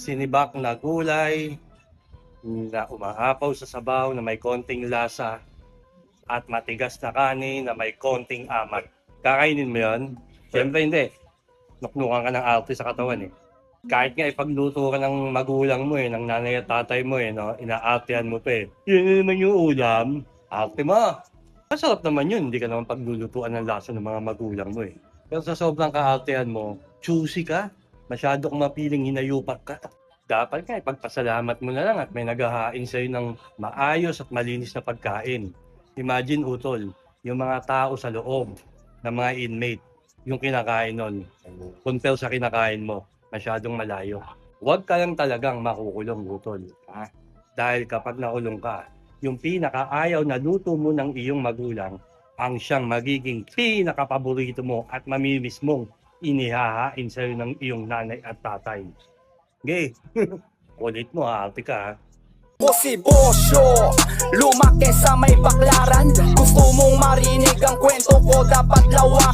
sinibak na gulay na umaapaw sa sabaw na may konting lasa at matigas na kanin na may konting amat. Kakainin mo yun? Siyempre hindi. Nuknukan ka ng arte sa katawan eh. Kahit nga ipagluto ka ng magulang mo eh, ng nanay at tatay mo eh, no? Inaartehan mo pa eh. Yun na naman yung ulam. Arte mo. Masarap naman yun, hindi ka naman paglulutuan ng lasa ng mga magulang mo eh. Pero sa sobrang kaartehan mo, choosy ka. Masyado kang mapiling hinayupak ka. Dapat nga ipagpasalamat mo na lang at may naghahain sa'yo ng maayos at malinis na pagkain. Imagine, Utol, yung mga tao sa loob ng mga inmate, yung kinakain nun, compare sa kinakain mo, masyadong malayo. Huwag ka lang talagang makukulong, Utol. Ha? Dahil kapag nakulong ka, yung pinakaayaw na luto mo ng iyong magulang, ang siyang magiging pinakapaborito mo at mamimiss mong inihahain sa'yo ng iyong nanay at tatay. Okay, kulit mo ha, arte ka ha. Ko si Bosyo, lumaki sa may baklaran. Gusto mong marinig ang kwento ko, dapat lawakan.